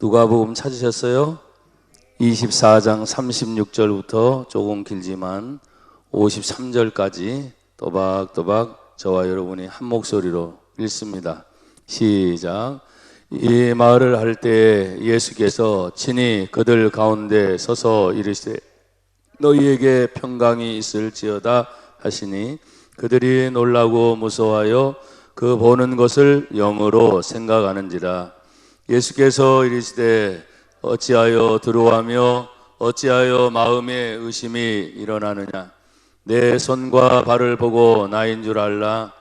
누가복음 찾으셨어요? 24장 36절부터 조금 길지만 53절까지 또박또박 저와 여러분이 한 목소리로 읽습니다. 시작. 이 말을 할 때 예수께서 친히 그들 가운데 서서 이르시되 너희에게 평강이 있을지어다 하시니 그들이 놀라고 무서워하여 그 보는 것을 영으로 생각하는지라. 예수께서 이르시되 어찌하여 두려워하며 어찌하여 마음에 의심이 일어나느냐. 내 손과 발을 보고 나인 줄 알라.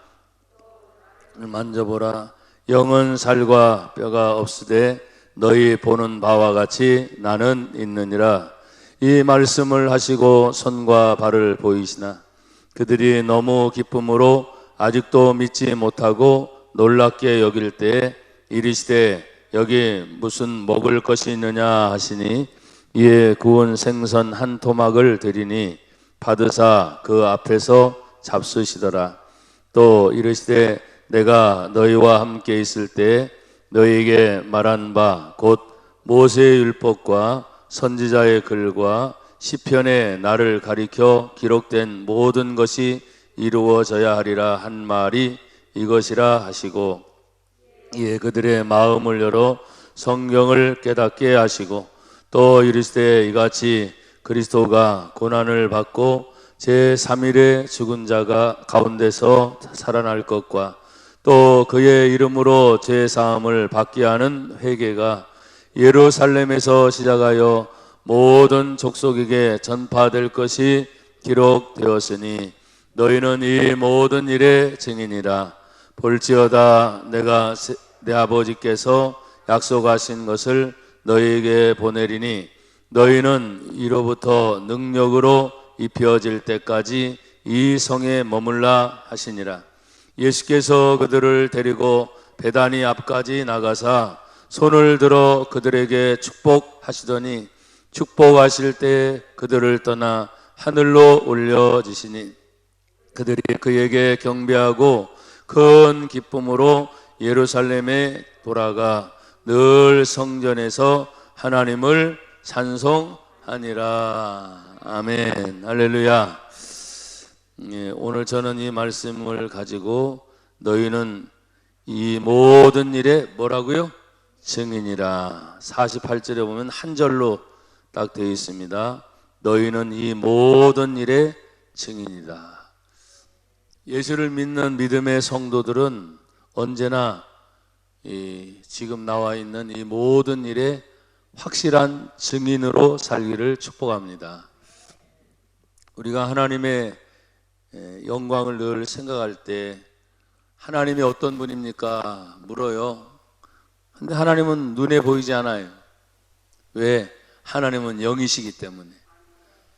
만져보라. 영은 살과 뼈가 없으되 너희 보는 바와 같이 나는 있느니라. 이 말씀을 하시고 손과 발을 보이시나 그들이 너무 기쁨으로 아직도 믿지 못하고 놀랍게 여길 때에 이르시되 여기 무슨 먹을 것이 있느냐 하시니 이에 구운 생선 한 토막을 드리니 받으사 그 앞에서 잡수시더라. 또 이르시되 내가 너희와 함께 있을 때 너희에게 말한 바 곧 모세의 율법과 선지자의 글과 시편에 나를 가리켜 기록된 모든 것이 이루어져야 하리라 한 말이 이것이라 하시고 이에 그들의 마음을 열어 성경을 깨닫게 하시고 또 이르시되 이같이 그리스도가 고난을 받고 제3일에 죽은 자가 가운데서 살아날 것과 또 그의 이름으로 제사함을 받게 하는 회개가 예루살렘에서 시작하여 모든 족속에게 전파될 것이 기록되었으니 너희는 이 모든 일의 증인이라. 볼지어다 내가 내 아버지께서 약속하신 것을 너희에게 보내리니 너희는 이로부터 능력으로 입혀질 때까지 이 성에 머물라 하시니라. 예수께서 그들을 데리고 베다니 앞까지 나가사 손을 들어 그들에게 축복하시더니 축복하실 때 그들을 떠나 하늘로 올려지시니 그들이 그에게 경배하고 큰 기쁨으로 예루살렘에 돌아가 늘 성전에서 하나님을 찬송하니라. 아멘. 할렐루야. 오늘 저는 이 말씀을 가지고 너희는 이 모든 일에 뭐라고요? 증인이라. 48절에 보면 한 절로 딱 되어 있습니다. 너희는 이 모든 일에 증인이다. 예수를 믿는 믿음의 성도들은 언제나 지금 나와 있는 이 모든 일에 확실한 증인으로 살기를 축복합니다. 우리가 하나님의 영광을 늘 생각할 때 하나님이 어떤 분입니까? 물어요. 근데 하나님은 눈에 보이지 않아요. 왜? 하나님은 영이시기 때문에.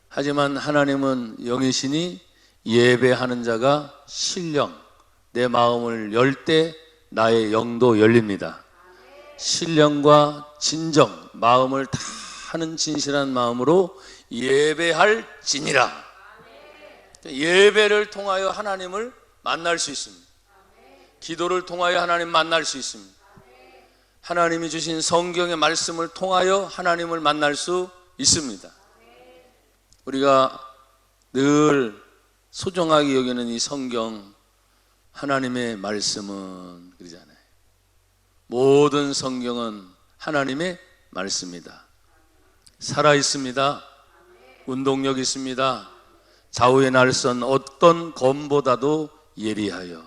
하지만 하나님은 영이시니 예배하는 자가 신령, 내 마음을 열 때 나의 영도 열립니다. 신령과 진정, 마음을 다하는 진실한 마음으로 예배할지니라. 예배를 통하여 하나님을 만날 수 있습니다. 기도를 통하여 하나님 만날 수 있습니다. 하나님이 주신 성경의 말씀을 통하여 하나님을 만날 수 있습니다. 우리가 늘 소중하게 여기는 이 성경, 하나님의 말씀은 그러잖아요. 모든 성경은 하나님의 말씀이다. 살아있습니다. 운동력 있습니다. 좌우의 날선 어떤 검보다도 예리하여.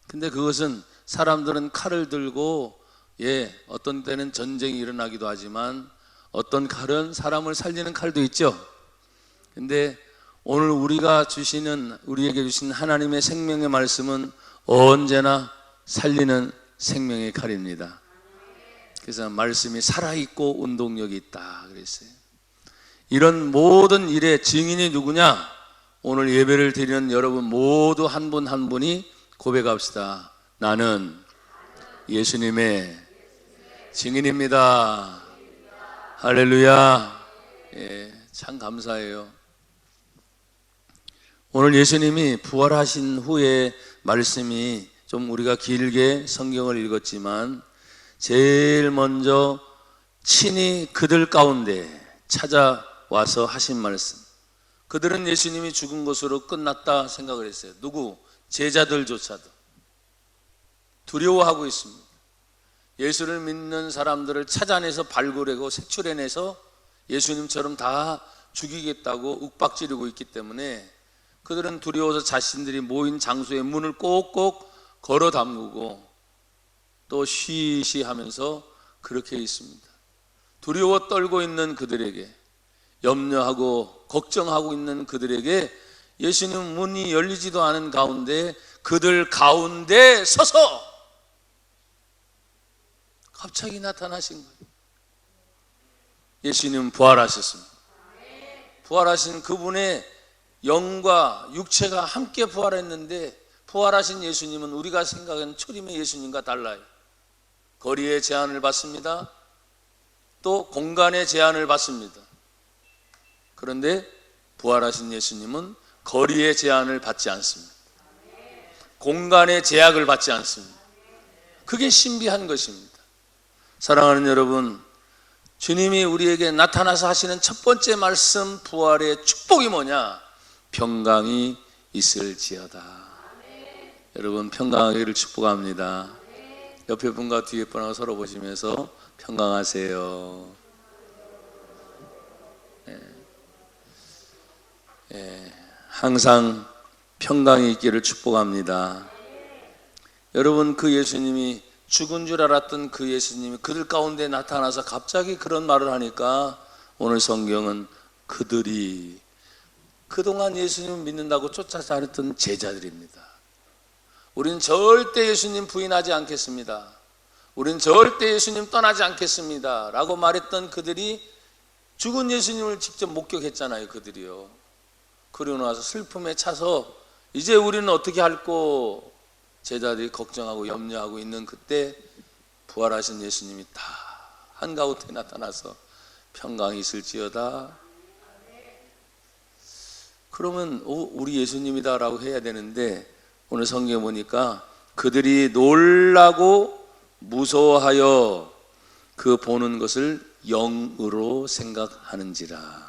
근데 그것은 사람들은 칼을 들고 어떤 때는 전쟁이 일어나기도 하지만 어떤 칼은 사람을 살리는 칼도 있죠. 근데 오늘 우리에게 주신 하나님의 생명의 말씀은 언제나 살리는 생명의 칼입니다. 그래서 말씀이 살아있고 운동력이 있다 그랬어요. 이런 모든 일의 증인이 누구냐? 오늘 예배를 드리는 여러분 모두 한 분 한 분이 고백합시다. 나는 예수님의 증인입니다. 할렐루야. 참 감사해요. 오늘 예수님이 부활하신 후에 말씀이 좀 우리가 길게 성경을 읽었지만 제일 먼저 친히 그들 가운데 찾아와서 하신 말씀. 그들은 예수님이 죽은 것으로 끝났다 생각을 했어요. 누구? 제자들조차도 두려워하고 있습니다. 예수를 믿는 사람들을 찾아내서 발굴하고 색출해내서 예수님처럼 다 죽이겠다고 윽박지르고 있기 때문에 그들은 두려워서 자신들이 모인 장소의 문을 꼭꼭 걸어 잠그고 또 쉬쉬하면서 그렇게 있습니다. 두려워 떨고 있는 그들에게, 염려하고 걱정하고 있는 그들에게 예수님 문이 열리지도 않은 가운데 그들 가운데 서서 갑자기 나타나신 거예요. 예수님 부활하셨습니다. 부활하신 그분의 영과 육체가 함께 부활했는데 부활하신 예수님은 우리가 생각하는 초림의 예수님과 달라요. 거리의 제한을 받습니다. 또 공간의 제한을 받습니다. 그런데 부활하신 예수님은 거리의 제한을 받지 않습니다. 공간의 제약을 받지 않습니다. 그게 신비한 것입니다. 사랑하는 여러분, 주님이 우리에게 나타나서 하시는 첫 번째 말씀, 부활의 축복이 뭐냐? 평강이 있을지어다. 여러분, 평강하기를 축복합니다. 옆에 분과 뒤에 분하고 서로 보시면서 평강하세요. 항상 평강이 있기를 축복합니다. 여러분, 그 예수님이 죽은 줄 알았던 그 예수님이 그들 가운데 나타나서 갑자기 그런 말을 하니까 오늘 성경은 그들이 그동안 예수님을 믿는다고 쫓아서 다녔던 제자들입니다. 우리는 절대 예수님 부인하지 않겠습니다. 우리는 절대 예수님 떠나지 않겠습니다 라고 말했던 그들이 죽은 예수님을 직접 목격했잖아요. 그들이요. 그러고 나서 슬픔에 차서 이제 우리는 어떻게 할꼬 제자들이 걱정하고 염려하고 있는 그때 부활하신 예수님이 다 한가운데 나타나서 평강이 있을지어다. 그러면 우리 예수님이다 라고 해야 되는데 오늘 성경에 보니까 그들이 놀라고 무서워하여 그 보는 것을 영으로 생각하는지라.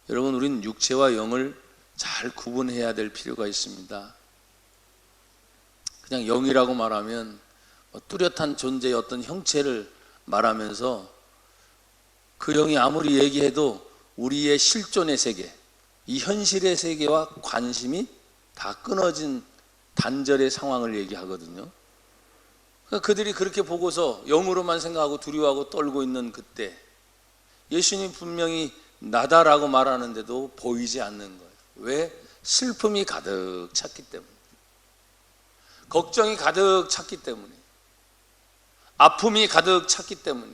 여러분, 우린 육체와 영을 잘 구분해야 될 필요가 있습니다. 그냥 영이라고 말하면 뚜렷한 존재의 어떤 형체를 말하면서 그 영이 아무리 얘기해도 우리의 실존의 세계, 이 현실의 세계와 관심이 다 끊어진 단절의 상황을 얘기하거든요. 그러니까 그들이 그렇게 보고서 영으로만 생각하고 두려워하고 떨고 있는 그때 예수님 분명히 나다라고 말하는데도 보이지 않는 거예요. 왜? 슬픔이 가득 찼기 때문에, 걱정이 가득 찼기 때문에, 아픔이 가득 찼기 때문에.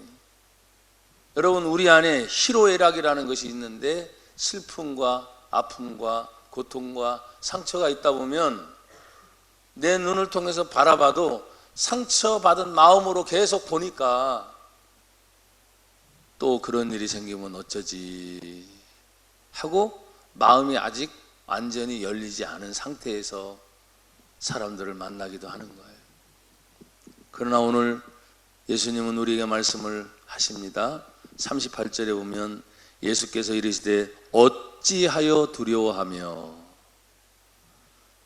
여러분, 우리 안에 희로애락이라는 것이 있는데 슬픔과 아픔과 고통과 상처가 있다 보면 내 눈을 통해서 바라봐도 상처받은 마음으로 계속 보니까 또 그런 일이 생기면 어쩌지 하고 마음이 아직 완전히 열리지 않은 상태에서 사람들을 만나기도 하는 거예요. 그러나 오늘 예수님은 우리에게 말씀을 하십니다. 38절에 보면 예수께서 이르시되 어찌하여 두려워하며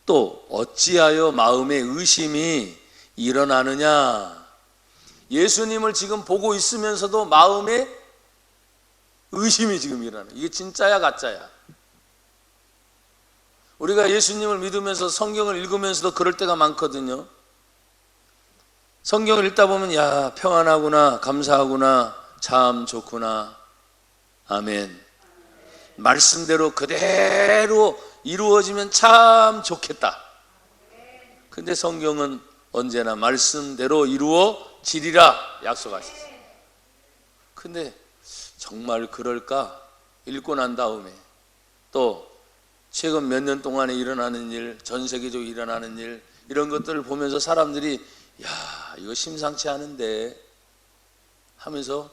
또 어찌하여 마음에 의심이 일어나느냐. 예수님을 지금 보고 있으면서도 마음에 의심이 지금 일어나요. 이게 진짜야 가짜야? 우리가 예수님을 믿으면서 성경을 읽으면서도 그럴 때가 많거든요. 성경을 읽다 보면 야, 평안하구나, 감사하구나, 참 좋구나, 아멘. 말씀대로 그대로 이루어지면 참 좋겠다. 근데 성경은 언제나 말씀대로 이루어지리라 약속하셨어요. 근데 정말 그럴까? 읽고 난 다음에 또 최근 몇 년 동안에 일어나는 일, 전 세계적으로 일어나는 일, 이런 것들을 보면서 사람들이 야, 이거 심상치 않은데 하면서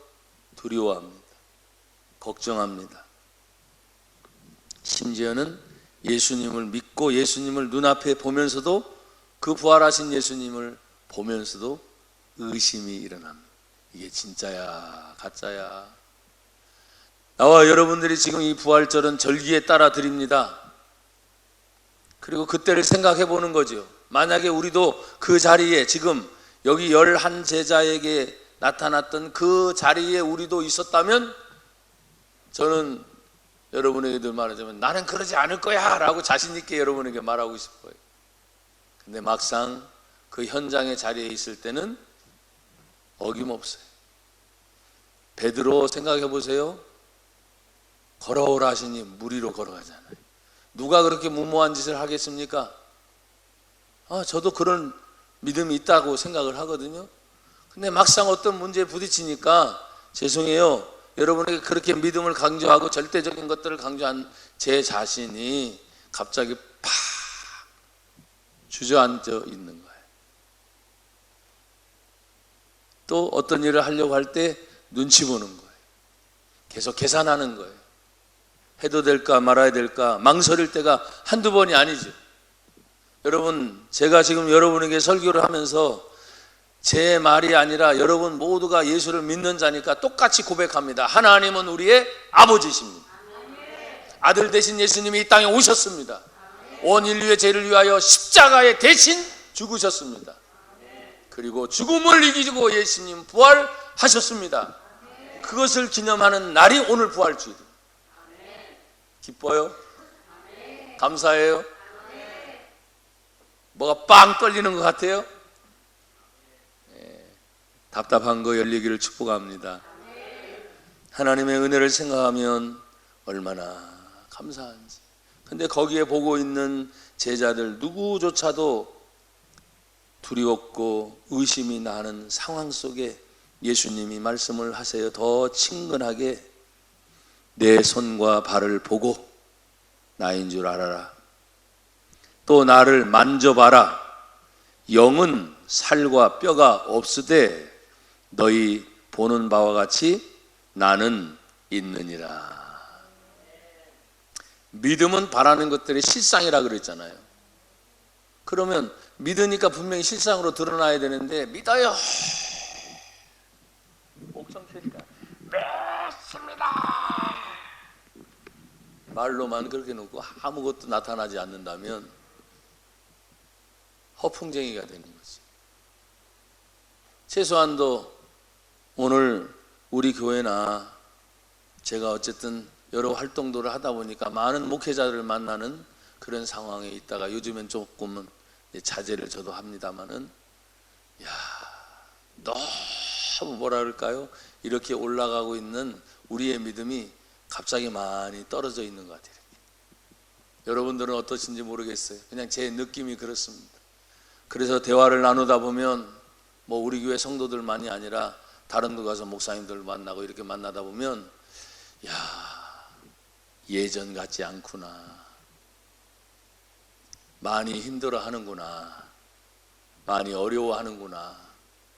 두려워합니다. 걱정합니다. 심지어는 예수님을 믿고 예수님을 눈앞에 보면서도 그 부활하신 예수님을 보면서도 의심이 일어납니다. 이게 진짜야 가짜야? 나와 여러분들이 지금 이 부활절은 절기에 따라 드립니다. 그리고 그때를 생각해 보는 거죠. 만약에 우리도 그 자리에 지금 여기 11 제자에게 나타났던 그 자리에 우리도 있었다면 저는 여러분에게도 말하자면 나는 그러지 않을 거야 라고 자신 있게 여러분에게 말하고 싶어요. 근데 막상 그 현장의 자리에 있을 때는 어김없어요. 베드로 생각해 보세요. 걸어오라 하시니 물 위로 걸어가잖아요. 누가 그렇게 무모한 짓을 하겠습니까? 저도 그런 믿음이 있다고 생각을 하거든요. 근데 막상 어떤 문제에 부딪히니까 죄송해요. 여러분에게 그렇게 믿음을 강조하고 절대적인 것들을 강조한 제 자신이 갑자기 팍 주저앉아 있는 거예요. 또 어떤 일을 하려고 할 때 눈치 보는 거예요. 계속 계산하는 거예요. 해도 될까 말아야 될까 망설일 때가 한두 번이 아니죠. 여러분, 제가 지금 여러분에게 설교를 하면서 제 말이 아니라 여러분 모두가 예수를 믿는 자니까 똑같이 고백합니다. 하나님은 우리의 아버지십니다. 아들 되신 예수님이 이 땅에 오셨습니다. 온 인류의 죄를 위하여 십자가에 대신 죽으셨습니다. 그리고 죽음을 이기고 예수님 부활하셨습니다. 그것을 기념하는 날이 오늘 부활주일입니다. 기뻐요? 감사해요? 뭐가 빵 떨리는 것 같아요? 답답한 거 열리기를 축복합니다. 하나님의 은혜를 생각하면 얼마나 감사한지. 근데 거기에 보고 있는 제자들 누구조차도 두려웠고 의심이 나는 상황 속에 예수님이 말씀을 하세요. 더 친근하게 내 손과 발을 보고 나인 줄 알아라. 또 나를 만져봐라. 영은 살과 뼈가 없으되 너희 보는 바와 같이 나는 있느니라. 믿음은 바라는 것들의 실상이라 그랬잖아요. 그러면 믿으니까 분명히 실상으로 드러나야 되는데 믿어요. 목청 쳐니까 믿습니다. 말로만 그렇게 놓고 아무것도 나타나지 않는다면 허풍쟁이가 되는 거지. 최소한도 오늘 우리 교회나 제가 어쨌든 여러 활동들을 하다 보니까 많은 목회자들을 만나는 그런 상황에 있다가 요즘엔 조금은 자제를 저도 합니다마는 너무 뭐라 그럴까요? 이렇게 올라가고 있는 우리의 믿음이 갑자기 많이 떨어져 있는 것 같아요. 여러분들은 어떠신지 모르겠어요. 그냥 제 느낌이 그렇습니다. 그래서 대화를 나누다 보면 뭐 우리 교회 성도들만이 아니라 다른 데 가서 목사님들 만나고 이렇게 만나다 보면 예전 같지 않구나. 많이 힘들어 하는구나. 많이 어려워하는구나.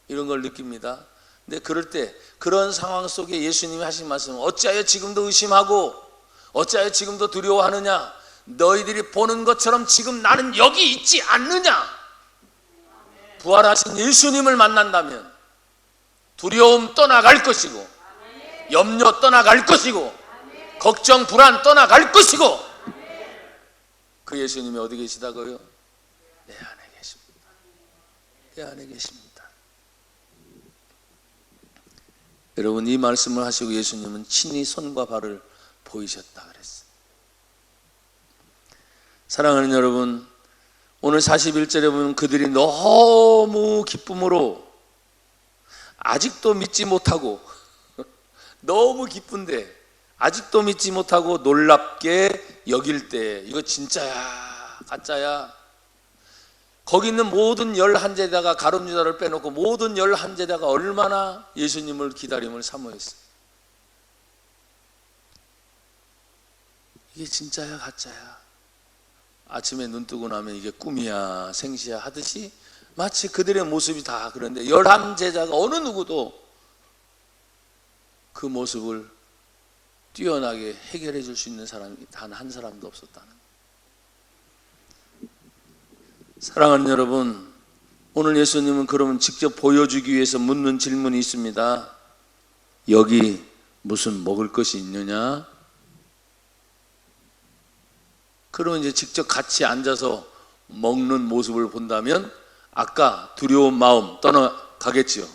이런 걸 느낍니다. 근데 그럴 때 그런 상황 속에 예수님이 하신 말씀은 어찌하여 지금도 의심하고 어찌하여 지금도 두려워하느냐. 너희들이 보는 것처럼 지금 나는 여기 있지 않느냐. 부활하신 예수님을 만난다면 두려움 떠나갈 것이고 염려 떠나갈 것이고 걱정 불안 떠나갈 것이고 그 예수님이 어디 계시다고요? 내 안에 계십니다. 내 안에 계십니다. 여러분, 이 말씀을 하시고 예수님은 친히 손과 발을 보이셨다 그랬어요. 사랑하는 여러분, 오늘 41절에 보면 그들이 너무 기쁨으로 아직도 믿지 못하고 너무 기쁜데 아직도 믿지 못하고 놀랍게 여길 때 이거 진짜야 가짜야. 거기 있는 모든 11제자가 가룟 유다를 빼놓고 모든 11제자가 얼마나 예수님을 기다림을 사모했어요. 이게 진짜야 가짜야. 아침에 눈 뜨고 나면 이게 꿈이야 생시야 하듯이 마치 그들의 모습이 다 그런데 11제자가 어느 누구도 그 모습을 뛰어나게 해결해 줄 수 있는 사람이 단 한 사람도 없었다는. 사랑하는 여러분, 오늘 예수님은 그러면 직접 보여주기 위해서 묻는 질문이 있습니다. 여기 무슨 먹을 것이 있느냐? 그러면 이제 직접 같이 앉아서 먹는 모습을 본다면 아까 두려운 마음 떠나가겠지요.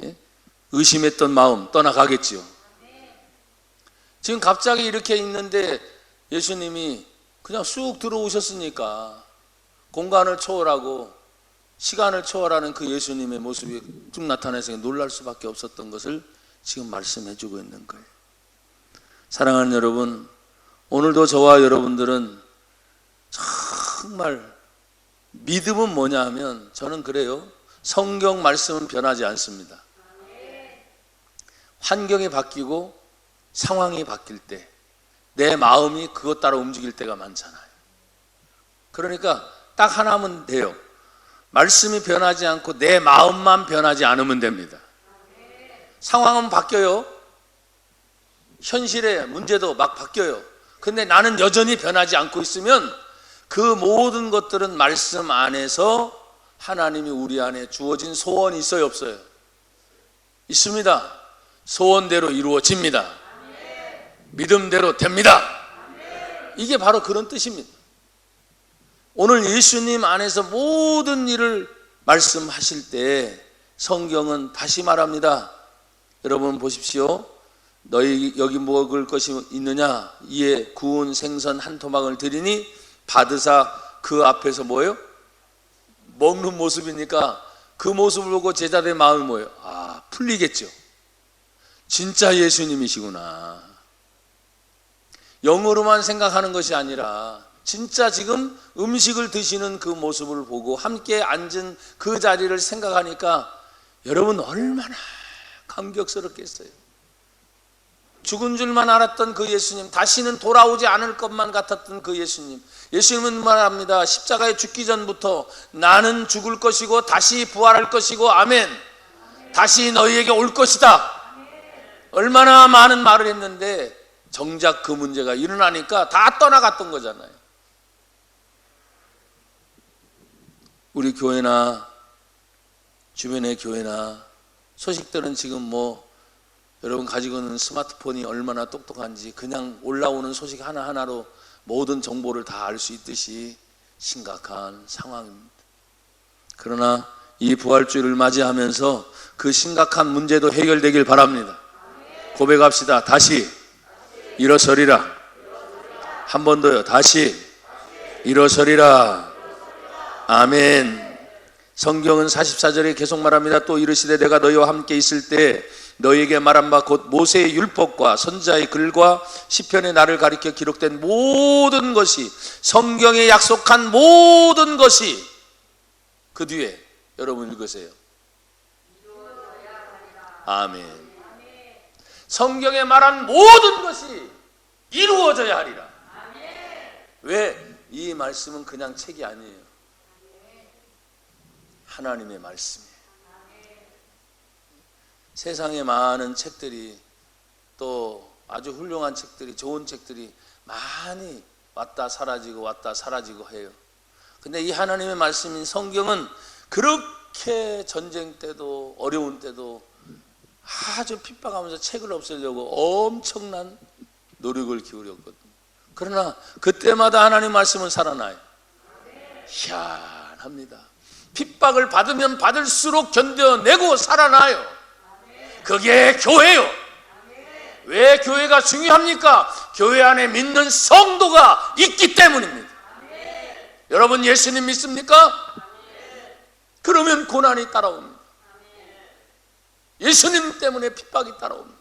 예? 의심했던 마음 떠나가겠지요. 지금 갑자기 이렇게 있는데 예수님이 그냥 쑥 들어오셨으니까 공간을 초월하고 시간을 초월하는 그 예수님의 모습이 쭉 나타나서 놀랄 수밖에 없었던 것을 지금 말씀해 주고 있는 거예요. 사랑하는 여러분, 오늘도 저와 여러분들은 정말 믿음은 뭐냐 하면 저는 그래요. 성경 말씀은 변하지 않습니다. 환경이 바뀌고 상황이 바뀔 때 내 마음이 그것 따라 움직일 때가 많잖아요. 그러니까 딱 하나면 돼요. 말씀이 변하지 않고 내 마음만 변하지 않으면 됩니다. 상황은 바뀌어요. 현실의 문제도 막 바뀌어요. 근데 나는 여전히 변하지 않고 있으면 그 모든 것들은 말씀 안에서 하나님이 우리 안에 주어진 소원이 있어요, 없어요? 있습니다. 소원대로 이루어집니다. 믿음대로 됩니다. 이게 바로 그런 뜻입니다. 오늘 예수님 안에서 모든 일을 말씀하실 때 성경은 다시 말합니다. 여러분 보십시오. 너희 여기 먹을 것이 있느냐? 이에 구운 생선 한 토막을 드리니 받으사 그 앞에서 뭐예요? 먹는 모습이니까 그 모습을 보고 제자들의 마음이 뭐예요? 아, 풀리겠죠. 진짜 예수님이시구나. 영어로만 생각하는 것이 아니라 진짜 지금 음식을 드시는 그 모습을 보고 함께 앉은 그 자리를 생각하니까 여러분 얼마나 감격스럽겠어요. 죽은 줄만 알았던 그 예수님, 다시는 돌아오지 않을 것만 같았던 그 예수님. 예수님은 말합니다. 십자가에 죽기 전부터 나는 죽을 것이고 다시 부활할 것이고 아멘. 다시 너희에게 올 것이다. 얼마나 많은 말을 했는데 정작 그 문제가 일어나니까 다 떠나갔던 거잖아요. 우리 교회나 주변의 교회나 소식들은 지금 뭐 여러분 가지고 있는 스마트폰이 얼마나 똑똑한지 그냥 올라오는 소식 하나하나로 모든 정보를 다 알 수 있듯이 심각한 상황입니다. 그러나 이 부활주의를 맞이하면서 그 심각한 문제도 해결되길 바랍니다. 고백합시다. 다시 일어서리라. 한 번 더요. 다시 일어서리라. 아멘. 성경은 44절에 계속 말합니다. 또 이르시되 내가 너희와 함께 있을 때 너희에게 말한 바 곧 모세의 율법과 선지자의 글과 시편의 나를 가리켜 기록된 모든 것이, 성경에 약속한 모든 것이 그 뒤에 여러분 읽으세요. 아멘. 성경에 말한 모든 것이 이루어져야 하리라. 왜? 이 말씀은 그냥 책이 아니에요. 하나님의 말씀이에요. 세상에 많은 책들이, 또 아주 훌륭한 책들이, 좋은 책들이 많이 왔다 사라지고 해요. 근데 이 하나님의 말씀인 성경은 그렇게 전쟁 때도 어려운 때도 아주 핍박하면서 책을 없애려고 엄청난 노력을 기울였거든요. 그러나 그때마다 하나님 말씀은 살아나요. 희한합니다. 핍박을 받으면 받을수록 견뎌내고 살아나요. 그게 교회요. 왜 교회가 중요합니까? 교회 안에 믿는 성도가 있기 때문입니다. 여러분 예수님 믿습니까? 그러면 고난이 따라옵니다. 예수님 때문에 핍박이 따라옵니다.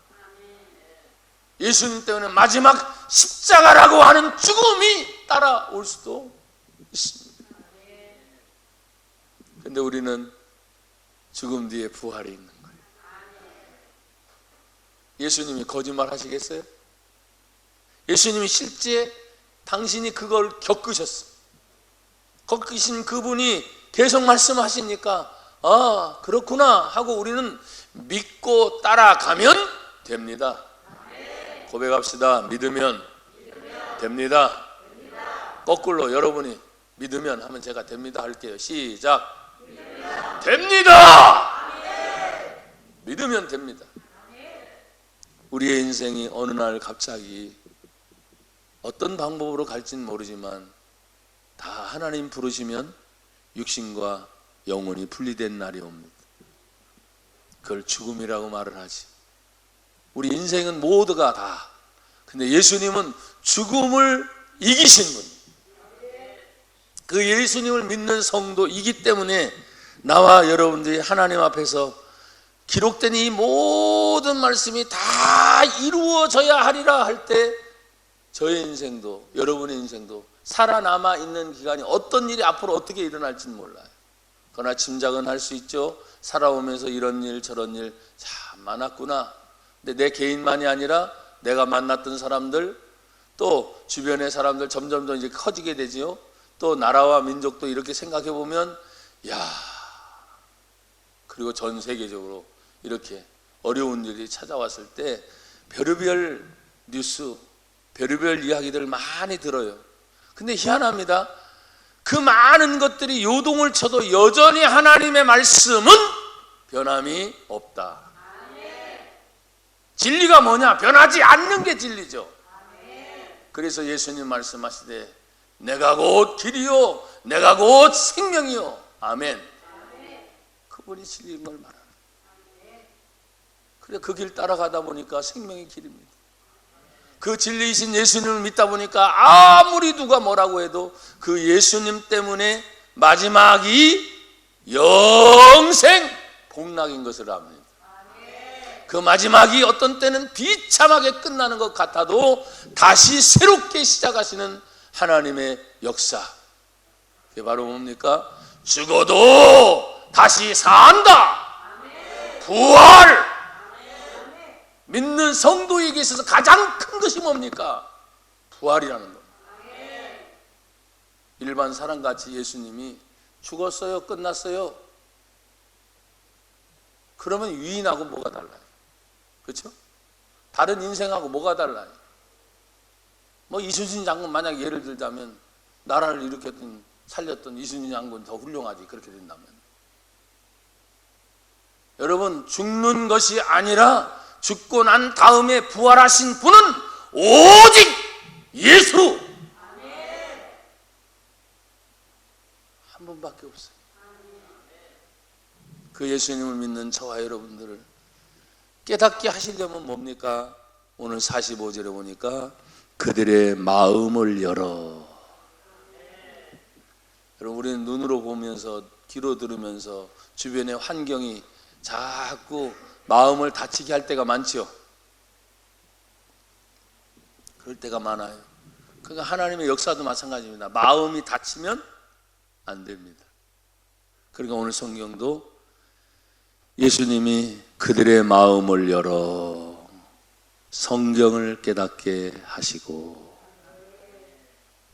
예수님 때문에 마지막 십자가라고 하는 죽음이 따라올 수도 있습니다. 근데 우리는 죽음 뒤에 부활이 있는 거예요. 예수님이 거짓말 하시겠어요? 예수님이 실제 당신이 그걸 겪으셨어요. 겪으신 그분이 계속 말씀하시니까 아 그렇구나 하고 우리는 믿고 따라가면 됩니다. 고백합시다. 믿으면 됩니다. 거꾸로 여러분이 믿으면 하면 제가 됩니다 할게요. 시작. 됩니다. 믿으면 됩니다. 우리의 인생이 어느 날 갑자기 어떤 방법으로 갈지는 모르지만 다 하나님 부르시면 육신과 영혼이 분리된 날이 옵니다. 그걸 죽음이라고 말을 하지. 우리 인생은 모두가 다. 근데 예수님은 죽음을 이기신 분. 그 예수님을 믿는 성도이기 때문에 나와 여러분들이 하나님 앞에서 기록된 이 모든 말씀이 다 이루어져야 하리라 할 때 저의 인생도 여러분의 인생도 살아남아 있는 기간이 어떤 일이 앞으로 어떻게 일어날지는 몰라요. 그러나 짐작은 할 수 있죠. 살아오면서 이런 일 저런 일 참 많았구나. 근데 내 개인만이 아니라 내가 만났던 사람들 또 주변의 사람들 점점 더 이제 커지게 되지요. 또 나라와 민족도 이렇게 생각해 보면 야, 그리고 전 세계적으로 이렇게 어려운 일이 찾아왔을 때 별의별 뉴스, 별의별 이야기들을 많이 들어요. 근데 희한합니다. 그 많은 것들이 요동을 쳐도 여전히 하나님의 말씀은 변함이 없다. 진리가 뭐냐? 변하지 않는 게 진리죠. 그래서 예수님 말씀하시되 내가 곧 길이요 내가 곧 생명이요. 아멘. 그분이 진리인 걸 말하는. 그래 그 길 따라가다 보니까 생명의 길입니다. 그 진리이신 예수님을 믿다 보니까 아무리 누가 뭐라고 해도 그 예수님 때문에 마지막이 영생 복락인 것을 압니다. 그 마지막이 어떤 때는 비참하게 끝나는 것 같아도 다시 새롭게 시작하시는 하나님의 역사. 그게 바로 뭡니까? 죽어도 다시 산다. 부활. 믿는 성도에게 있어서 가장 큰 것이 뭡니까? 부활이라는 겁니다. 일반 사람같이 예수님이 죽었어요? 끝났어요? 그러면 유인하고 뭐가 달라요? 그렇죠? 다른 인생하고 뭐가 달라요? 뭐 이순신 장군 만약 예를 들자면 나라를 일으켰던 살렸던 이순신 장군 더 훌륭하지 그렇게 된다면. 여러분 죽는 것이 아니라 죽고 난 다음에 부활하신 분은 오직 예수 한 분밖에 없어요. 그 예수님을 믿는 저와 여러분들을 깨닫게 하시려면 뭡니까? 오늘 45절에 보니까 그들의 마음을 열어. 여러분 우리는 눈으로 보면서 귀로 들으면서 주변의 환경이 자꾸 마음을 다치게 할 때가 많지요. 그럴 때가 많아요. 그러니까 하나님의 역사도 마찬가지입니다. 마음이 다치면 안 됩니다. 그러니까 오늘 성경도 예수님이 그들의 마음을 열어 성경을 깨닫게 하시고.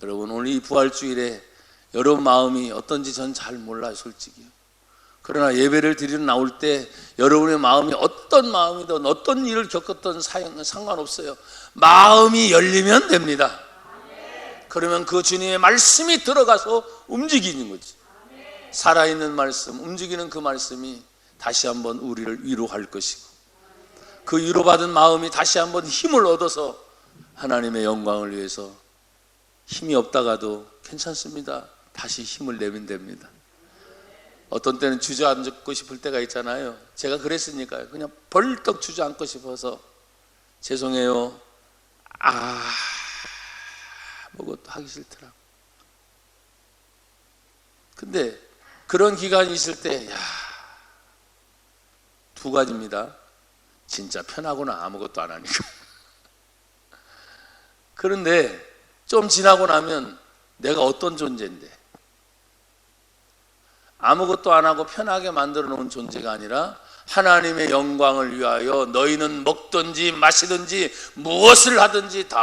여러분 오늘 이 부활주일에 여러분 마음이 어떤지 전 잘 몰라요 솔직히. 그러나 예배를 드리러 나올 때 여러분의 마음이 어떤 마음이든 어떤 일을 겪었던 상관없어요. 마음이 열리면 됩니다. 그러면 그 주님의 말씀이 들어가서 움직이는 거지. 살아있는 말씀, 움직이는 그 말씀이 다시 한번 우리를 위로할 것이고 그 위로받은 마음이 다시 한번 힘을 얻어서 하나님의 영광을 위해서 힘이 없다가도 괜찮습니다. 다시 힘을 내면 됩니다. 어떤 때는 주저앉고 싶을 때가 있잖아요. 제가 그랬으니까요. 그냥 벌떡 주저앉고 싶어서 죄송해요. 아무것도 하기 싫더라. 근데 그런 기간이 있을 때 두 가지입니다. 진짜 편하구나 아무것도 안 하니까. 그런데 좀 지나고 나면 내가 어떤 존재인데 아무것도 안 하고 편하게 만들어 놓은 존재가 아니라 하나님의 영광을 위하여 너희는 먹든지 마시든지 무엇을 하든지 다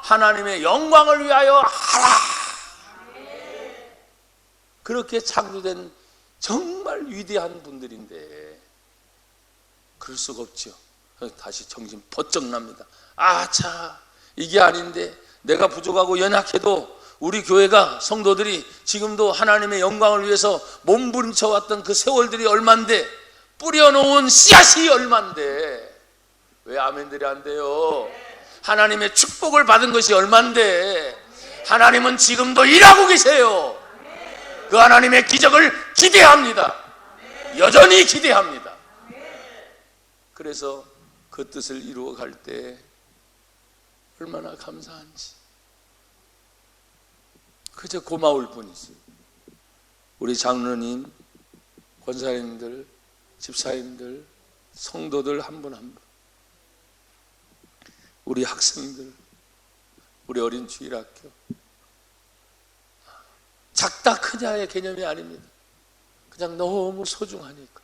하나님의 영광을 위하여 하라. 그렇게 창조된 정말 위대한 분들인데 그럴 수가 없죠. 다시 정신 번쩍 납니다. 자 이게 아닌데 내가 부족하고 연약해도 우리 교회가 성도들이 지금도 하나님의 영광을 위해서 몸부림쳐왔던 그 세월들이 얼만데, 뿌려놓은 씨앗이 얼만데 왜 아멘들이 안 돼요? 하나님의 축복을 받은 것이 얼만데 하나님은 지금도 일하고 계세요. 그 하나님의 기적을 기대합니다. 여전히 기대합니다. 그래서 그 뜻을 이루어 갈 때 얼마나 감사한지 그저 고마울 뿐이지. 우리 장로님, 권사님들, 집사님들, 성도들 한 분 한 분, 우리 학생들, 우리 어린 주일학교, 작다 크냐의 개념이 아닙니다. 그냥 너무 소중하니까,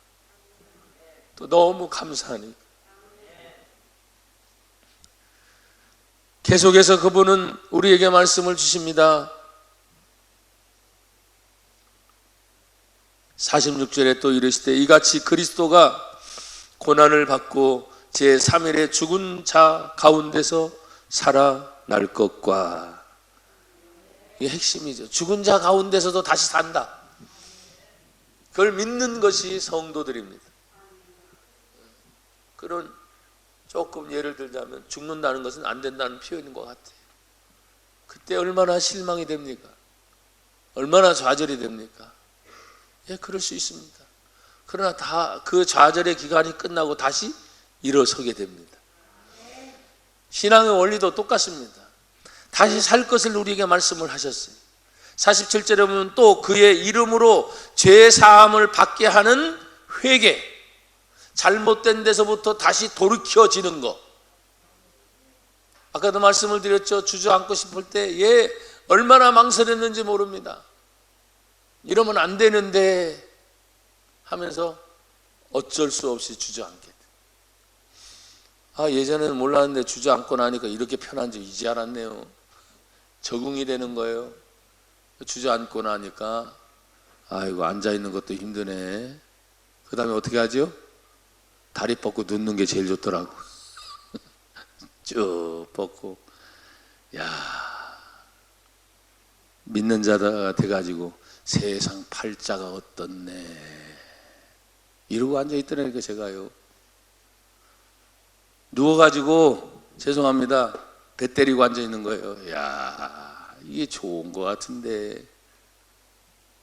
또 너무 감사하니까. 계속해서 그분은 우리에게 말씀을 주십니다. 46절에 또 이르시되 이같이 그리스도가 고난을 받고 제3일에 죽은 자 가운데서 살아날 것과, 이게 핵심이죠. 죽은 자 가운데서도 다시 산다. 그걸 믿는 것이 성도들입니다. 그런 조금 예를 들자면 죽는다는 것은 안 된다는 표현인 것 같아요. 그때 얼마나 실망이 됩니까? 얼마나 좌절이 됩니까? 예, 그럴 수 있습니다. 그러나 다 그 좌절의 기간이 끝나고 다시 일어서게 됩니다. 신앙의 원리도 똑같습니다. 다시 살 것을 우리에게 말씀을 하셨어요. 47절에 보면 또 그의 이름으로 죄 사함을 받게 하는 회개, 잘못된 데서부터 다시 돌이켜지는 것. 아까도 말씀을 드렸죠. 주저앉고 싶을 때 얘 얼마나 망설였는지 모릅니다. 이러면 안 되는데 하면서 어쩔 수 없이 주저앉게 돼. 예전에는 몰랐는데 주저앉고 나니까 이렇게 편한지 이제 알았네요. 적응이 되는 거예요. 주저앉고 나니까 아이고 앉아있는 것도 힘드네. 그 다음에 어떻게 하죠? 다리 뻗고 눕는 게 제일 좋더라고. 쭉 뻗고, 야, 믿는 자가 돼가지고 세상 팔자가 어떻네 이러고 앉아있더라니까. 제가요 누워가지고 죄송합니다 배 때리고 앉아있는 거예요. 야, 이게 좋은 것 같은데.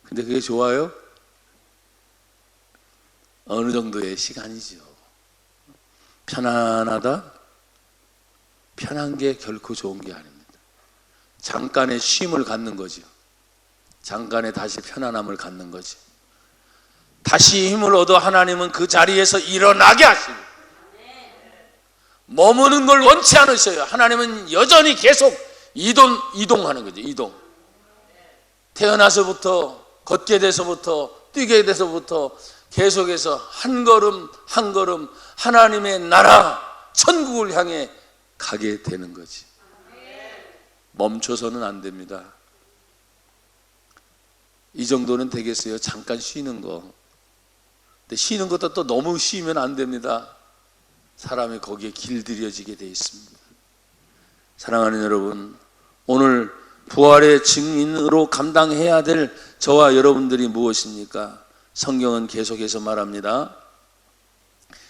근데 그게 좋아요? 어느 정도의 시간이죠. 편안하다? 편한 게 결코 좋은 게 아닙니다. 잠깐의 쉼을 갖는 거죠. 잠깐의 다시 편안함을 갖는 거죠. 다시 힘을 얻어 하나님은 그 자리에서 일어나게 하시고, 머무는 걸 원치 않으셔요. 하나님은 여전히 계속 이동하는 거죠. 이동. 태어나서부터, 걷게 돼서부터, 뛰게 돼서부터 계속해서 한 걸음 한 걸음 하나님의 나라, 천국을 향해 가게 되는 거지. 멈춰서는 안 됩니다. 이 정도는 되겠어요. 잠깐 쉬는 거. 근데 쉬는 것도 또 너무 쉬면 안 됩니다. 사람이 거기에 길들여지게 돼 있습니다. 사랑하는 여러분, 오늘 부활의 증인으로 감당해야 될 저와 여러분들이 무엇입니까? 성경은 계속해서 말합니다.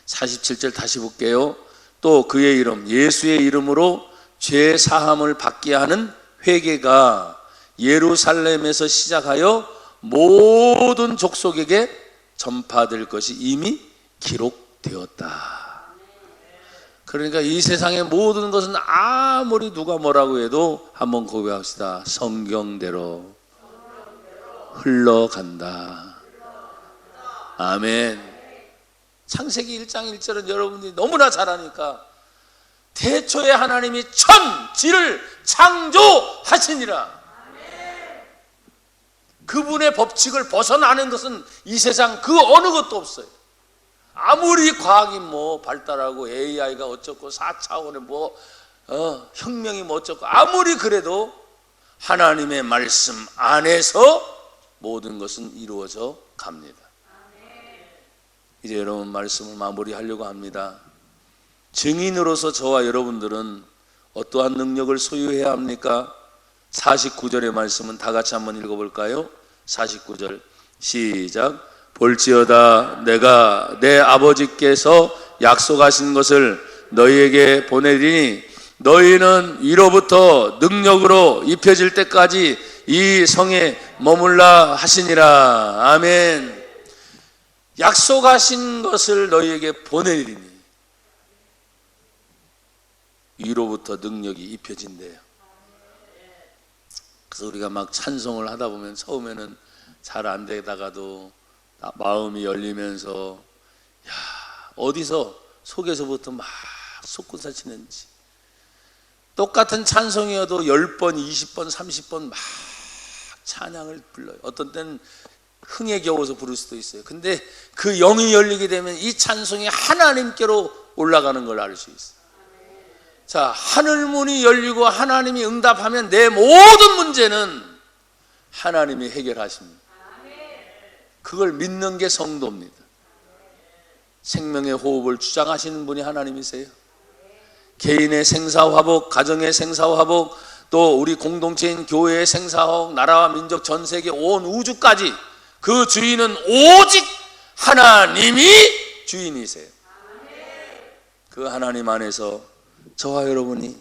47절 다시 볼게요. 또 그의 이름, 예수의 이름으로 죄 사함을 받게 하는 회개가 예루살렘에서 시작하여 모든 족속에게 전파될 것이 이미 기록되었다. 그러니까 이 세상의 모든 것은 아무리 누가 뭐라고 해도 한번 고백합시다. 성경대로 흘러간다. 아멘. 창세기 1장 1절은 여러분들이 너무나 잘 아니까, 태초에 하나님이 천지를 창조하시니라. 그분의 법칙을 벗어나는 것은 이 세상 그 어느 것도 없어요. 아무리 과학이 뭐 발달하고 AI가 어쩌고 4차원의 혁명이 뭐 어쩌고 아무리 그래도 하나님의 말씀 안에서 모든 것은 이루어져 갑니다. 이제 여러분 말씀을 마무리하려고 합니다. 증인으로서 저와 여러분들은 어떠한 능력을 소유해야 합니까? 49절의 말씀은 다 같이 한번 읽어볼까요? 49절 시작. 볼지어다 내가 내 아버지께서 약속하신 것을 너희에게 보내리니 너희는 위로부터 능력으로 입혀질 때까지 이 성에 머물라 하시니라. 아멘. 약속하신 것을 너희에게 보내리니 위로부터 능력이 입혀진대요. 그래서 우리가 막 찬송을 하다 보면 처음에는 잘 안 되다가도 마음이 열리면서 야, 어디서 속에서부터 막 솟구사치는지, 똑같은 찬송이어도 10번, 20번, 30번 막 찬양을 불러요. 어떤 때는 흥에 겨워서 부를 수도 있어요. 근데 그 영이 열리게 되면 이 찬송이 하나님께로 올라가는 걸 알 수 있어요. 자, 하늘문이 열리고 하나님이 응답하면 내 모든 문제는 하나님이 해결하십니다. 그걸 믿는 게 성도입니다. 생명의 호흡을 주장하시는 분이 하나님이세요. 개인의 생사화복, 가정의 생사화복, 또 우리 공동체인 교회의 생사화복, 나라와 민족, 전 세계 온 우주까지 그 주인은 오직 하나님이 주인이세요. 그 하나님 안에서 저와 여러분이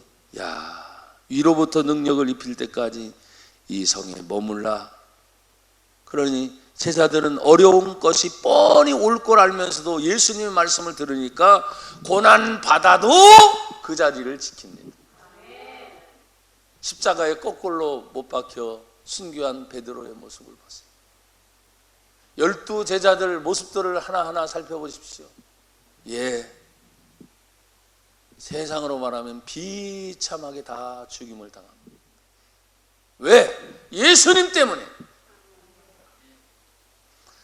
위로부터 능력을 입힐 때까지 이 성에 머물라. 그러니 제자들은 어려운 것이 뻔히 올 걸 알면서도 예수님의 말씀을 들으니까 고난 받아도 그 자리를 지킵니다. 십자가에 거꾸로 못 박혀 순교한 베드로의 모습을 보세요. 12 제자들 모습들을 하나하나 살펴보십시오. 세상으로 말하면 비참하게 다 죽임을 당합니다. 왜? 예수님 때문에.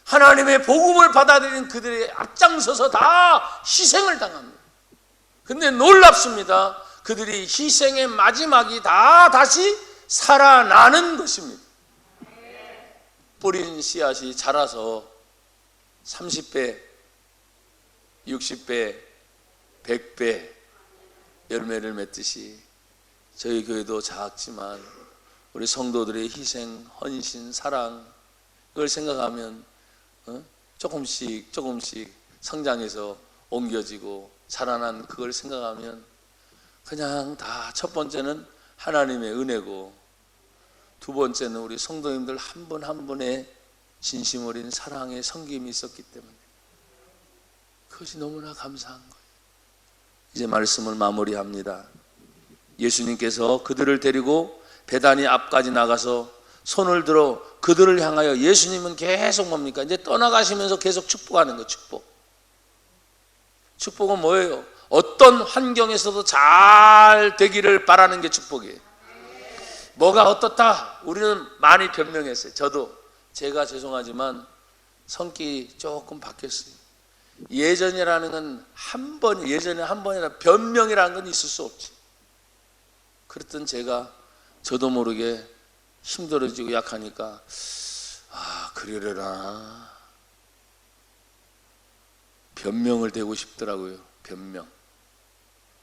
하나님의 복음을 받아들인 그들의 앞장서서 다 희생을 당합니다. 근데 놀랍습니다. 그들이 희생의 마지막이 다 다시 살아나는 것입니다. 뿌린 씨앗이 자라서 30배, 60배, 100배 열매를 맺듯이 저희 교회도 작지만 우리 성도들의 희생, 헌신, 사랑, 그걸 생각하면 조금씩 성장해서 옮겨지고 자라난 그걸 생각하면 그냥 다 첫 번째는 하나님의 은혜고, 두 번째는 우리 성도님들 한 분 한 분의 진심 어린 사랑의 섬김이 있었기 때문에 그것이 너무나 감사한 거예요. 이제 말씀을 마무리합니다. 예수님께서 그들을 데리고 베다니 앞까지 나가서 손을 들어 그들을 향하여, 예수님은 계속 뭡니까? 이제 떠나가시면서 계속 축복하는 거예요. 축복은 뭐예요? 어떤 환경에서도 잘 되기를 바라는 게 축복이에요. 뭐가 어떻다? 우리는 많이 변명했어요. 제가 죄송하지만 성격이 조금 바뀌었어요. 예전이라는 건 예전에 한 번이나 변명이라는 건 있을 수 없지. 그랬던 저도 모르게 힘들어지고 약하니까 그러려나 변명을 대고 싶더라고요. 변명.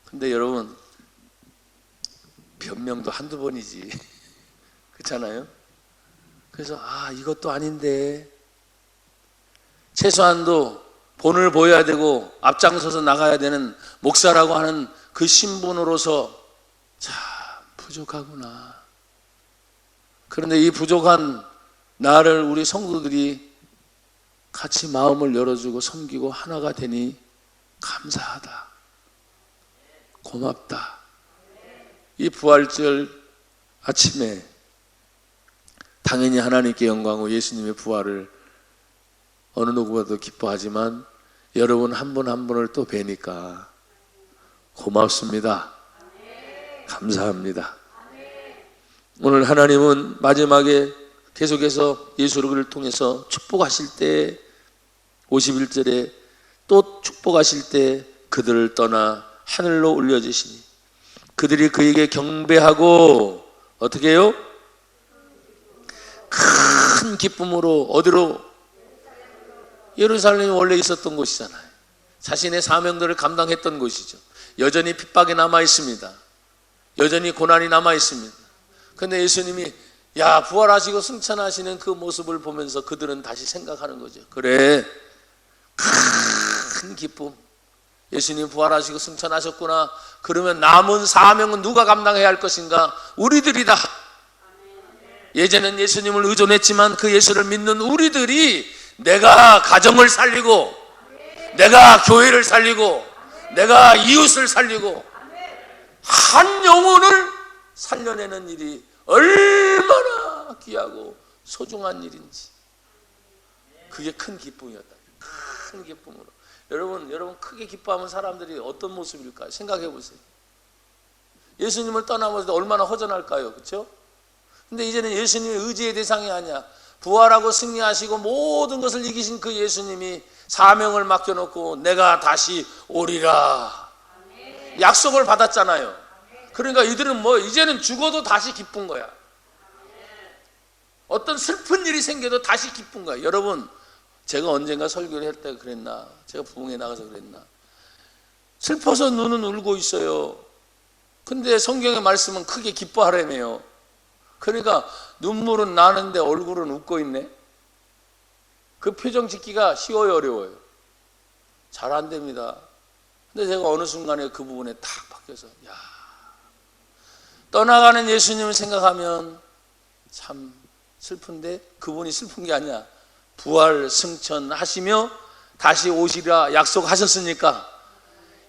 근데 여러분, 변명도 한두 번이지. 그렇잖아요? 그래서 이것도 아닌데, 최소한도 본을 보여야 되고 앞장서서 나가야 되는 목사라고 하는 그 신분으로서 참 부족하구나. 그런데 이 부족한 나를 우리 성도들이 같이 마음을 열어주고 섬기고 하나가 되니 감사하다, 고맙다. 이 부활절 아침에 당연히 하나님께 영광하고 예수님의 부활을 어느 누구보다도 기뻐하지만 여러분 한 분 한 분을 또 뵈니까 고맙습니다. 감사합니다. 오늘 하나님은 마지막에 계속해서 예수를 통해서 축복하실 때 51절에 또 축복하실 때 그들을 떠나 하늘로 올려주시니 그들이 그에게 경배하고 어떻게 해요? 큰 기쁨으로 어디로? 예루살렘이 원래 있었던 곳이잖아요. 자신의 사명들을 감당했던 곳이죠. 여전히 핍박이 남아 있습니다. 여전히 고난이 남아 있습니다. 근데 예수님이 야 부활하시고 승천하시는 그 모습을 보면서 그들은 다시 생각하는 거죠. 그래, 큰 기쁨. 예수님 부활하시고 승천하셨구나. 그러면 남은 사명은 누가 감당해야 할 것인가? 우리들이다. 예전엔 예수님을 의존했지만 그 예수를 믿는 우리들이 내가 가정을 살리고, 내가 교회를 살리고, 내가 이웃을 살리고, 한 영혼을 살려내는 일이 얼마나 귀하고 소중한 일인지, 그게 큰 기쁨이었다. 큰 기쁨으로. 여러분 크게 기뻐하면 사람들이 어떤 모습일까요? 생각해 보세요. 예수님을 떠나면서 얼마나 허전할까요? 그렇죠? 근데 이제는 예수님이 의지의 대상이 아니야. 부활하고 승리하시고 모든 것을 이기신 그 예수님이 사명을 맡겨놓고 내가 다시 오리라 약속을 받았잖아요. 그러니까 이들은 이제는 죽어도 다시 기쁜 거야. 어떤 슬픈 일이 생겨도 다시 기쁜 거야. 여러분, 제가 언젠가 설교를 할 때 그랬나? 제가 부흥에 나가서 그랬나? 슬퍼서 눈은 울고 있어요. 근데 성경의 말씀은 크게 기뻐하라며요. 그러니까 눈물은 나는데 얼굴은 웃고 있네. 그 표정 짓기가 쉬워요, 어려워요? 잘 안 됩니다. 근데 제가 어느 순간에 그 부분에 탁 바뀌어서 야, 떠나가는 예수님을 생각하면 참 슬픈데, 그분이 슬픈 게 아니야. 부활 승천하시며 다시 오시리라 약속하셨으니까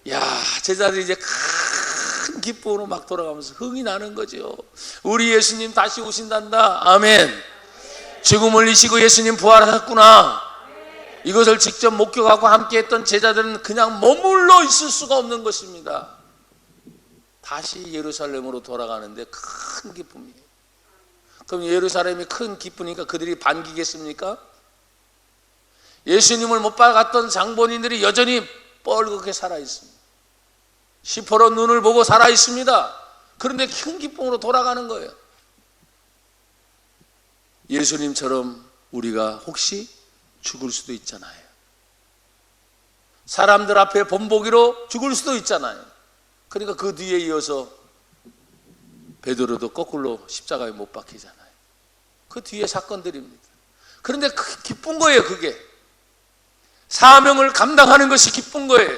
야, 제자들이 이제 큰 기쁨으로 막 돌아가면서 흥이 나는 거죠. 우리 예수님 다시 오신단다. 아멘. 죽음을 이기시고 예수님 부활하셨구나. 이것을 직접 목격하고 함께했던 제자들은 그냥 머물러 있을 수가 없는 것입니다. 다시 예루살렘으로 돌아가는데 큰 기쁨이에요. 그럼 예루살렘이 큰 기쁘니까 그들이 반기겠습니까? 예수님을 못 박았던 장본인들이 여전히 뻘겋게 살아있습니다. 시퍼런 눈을 보고 살아있습니다. 그런데 큰 기쁨으로 돌아가는 거예요. 예수님처럼 우리가 혹시 죽을 수도 있잖아요. 사람들 앞에 본보기로 죽을 수도 있잖아요. 그러니까 그 뒤에 이어서 베드로도 거꾸로 십자가에 못 박히잖아요. 그 뒤에 사건들입니다. 그런데 기쁜 거예요. 그게 사명을 감당하는 것이 기쁜 거예요.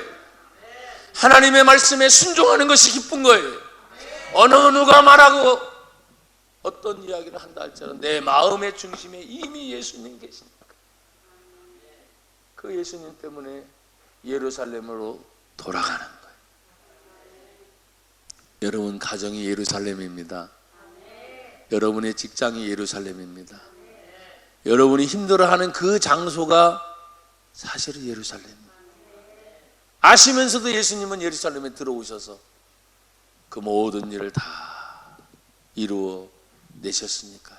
하나님의 말씀에 순종하는 것이 기쁜 거예요. 어느 누가 말하고 어떤 이야기를 한다 할지라도 내 마음의 중심에 이미 예수님 계십니다. 그 예수님 때문에 예루살렘으로 돌아가는 거예요. 여러분 가정이 예루살렘입니다. 여러분의 직장이 예루살렘입니다. 여러분이 힘들어하는 그 장소가 사실은 예루살렘입니다. 아시면서도 예수님은 예루살렘에 들어오셔서 그 모든 일을 다 이루어 내셨으니까요.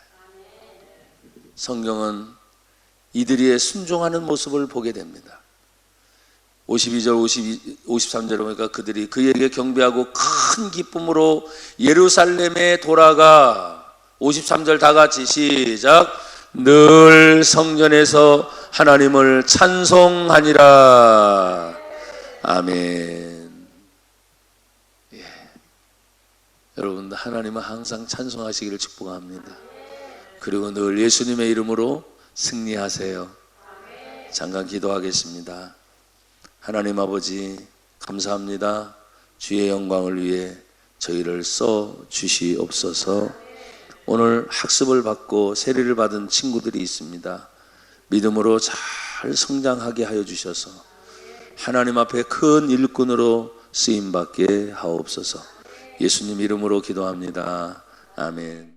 성경은 이들의 순종하는 모습을 보게 됩니다. 52절 53절에 보니까 그들이 그에게 경배하고 큰 기쁨으로 예루살렘에 돌아가, 53절 다 같이 시작, 늘 성전에서 하나님을 찬송하니라. 아멘. 예. 여러분 하나님은 항상 찬송하시기를 축복합니다. 그리고 늘 예수님의 이름으로 승리하세요. 잠깐 기도하겠습니다. 하나님 아버지 감사합니다. 주의 영광을 위해 저희를 써 주시옵소서. 오늘 학습을 받고 세례를 받은 친구들이 있습니다. 믿음으로 잘 성장하게 하여 주셔서 하나님 앞에 큰 일꾼으로 쓰임받게 하옵소서. 예수님 이름으로 기도합니다. 아멘.